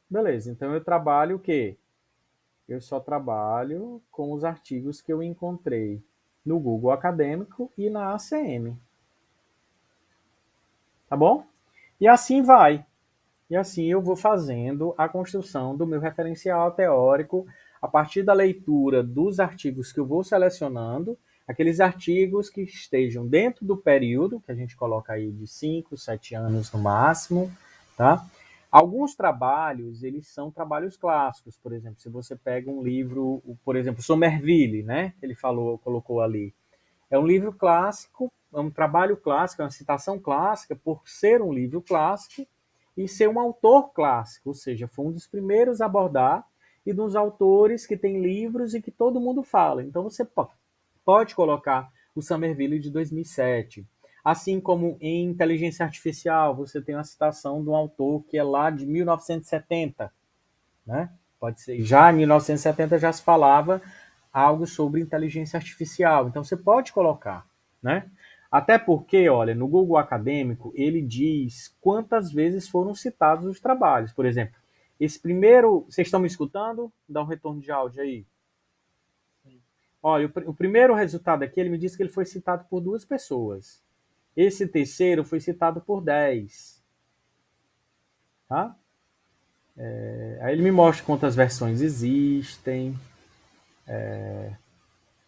beleza. Então eu trabalho o quê? Eu só trabalho com os artigos que eu encontrei no Google Acadêmico e na ACM. Tá bom? E assim vai. E assim eu vou fazendo a construção do meu referencial teórico a partir da leitura dos artigos que eu vou selecionando, aqueles artigos que estejam dentro do período, que a gente coloca aí de 5, 7 anos no máximo, tá? Alguns trabalhos, eles são trabalhos clássicos, por exemplo, se você pega um livro, por exemplo, Somerville, né? Ele colocou ali. É um livro clássico, é um trabalho clássico, é uma citação clássica, por ser um livro clássico e ser um autor clássico, ou seja, foi um dos primeiros a abordar e dos autores que tem livros e que todo mundo fala. Então você pode colocar o Somerville de 2007. Assim como em Inteligência Artificial, você tem uma citação de um autor que é lá de 1970, né? Pode ser. Já em 1970 já se falava algo sobre inteligência artificial. Então você pode colocar, né? Até porque, olha, no Google Acadêmico ele diz quantas vezes foram citados os trabalhos. Por exemplo, esse primeiro, vocês estão me escutando? Dá um retorno de áudio aí. Olha, o primeiro resultado aqui ele me disse que ele foi citado por 2 pessoas. Esse terceiro foi citado por 10, tá? Aí ele me mostra quantas versões existem.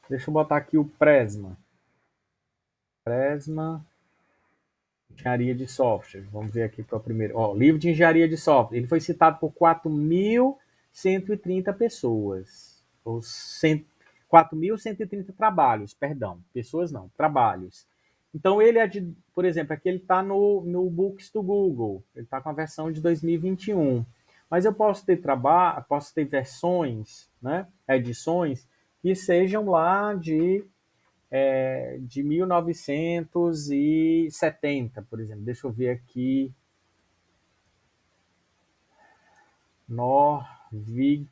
Deixa eu botar aqui o Presma. Presma, engenharia de software. Vamos ver aqui para o primeiro. Ó, livro de engenharia de software. Ele foi citado por 4.130 pessoas. Ou 4.130 trabalhos, perdão. Pessoas não, trabalhos. Então ele é de, por exemplo, aqui ele está no Books do Google. Ele está com a versão de 2021. Mas eu posso ter versões, né, edições, que sejam lá de 1970, por exemplo. Deixa eu ver aqui. Norvig,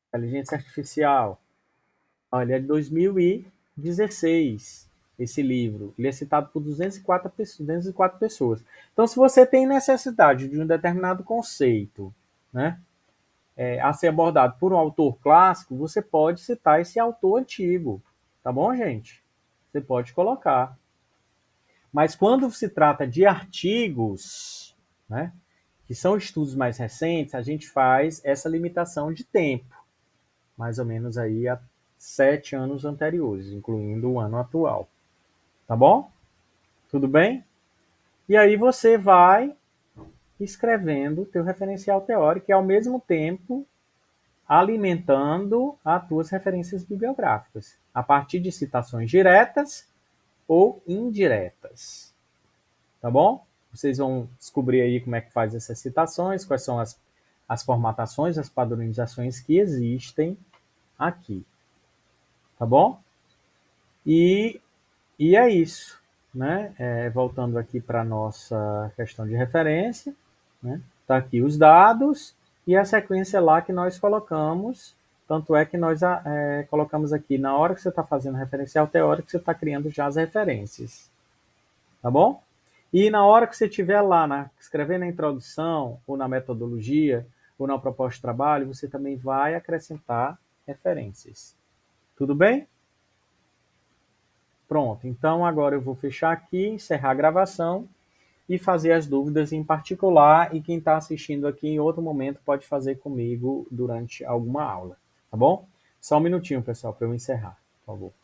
inteligência artificial. Olha, é de 2016 esse livro. Ele é citado por 204 pessoas. Então, se você tem necessidade de um determinado conceito, né, a ser abordado por um autor clássico, você pode citar esse autor antigo. Tá bom, gente? Você pode colocar. Mas quando se trata de artigos, né, que são estudos mais recentes, a gente faz essa limitação de tempo, mais ou menos aí a 7 anos anteriores, incluindo o ano atual. Tá bom? Tudo bem? E aí você vai escrevendo o teu referencial teórico e ao mesmo tempo alimentando as tuas referências bibliográficas, a partir de citações diretas ou indiretas. Tá bom? Vocês vão descobrir aí como é que faz essas citações, quais são as formatações, as padronizações que existem aqui. Tá bom? E, e é isso. Né? Voltando aqui para a nossa questão de referência, né? Tá aqui os dados e a sequência lá que nós colocamos. Tanto é que nós colocamos aqui, na hora que você está fazendo referencial teórico, você está criando já as referências. Tá bom? E na hora que você estiver lá, escrevendo a introdução, ou na metodologia, ou na proposta de trabalho, você também vai acrescentar referências. Tudo bem? Pronto. Então agora eu vou fechar aqui, encerrar a gravação e fazer as dúvidas em particular, e quem está assistindo aqui em outro momento pode fazer comigo durante alguma aula, tá bom? Só um minutinho, pessoal, para eu encerrar, por favor.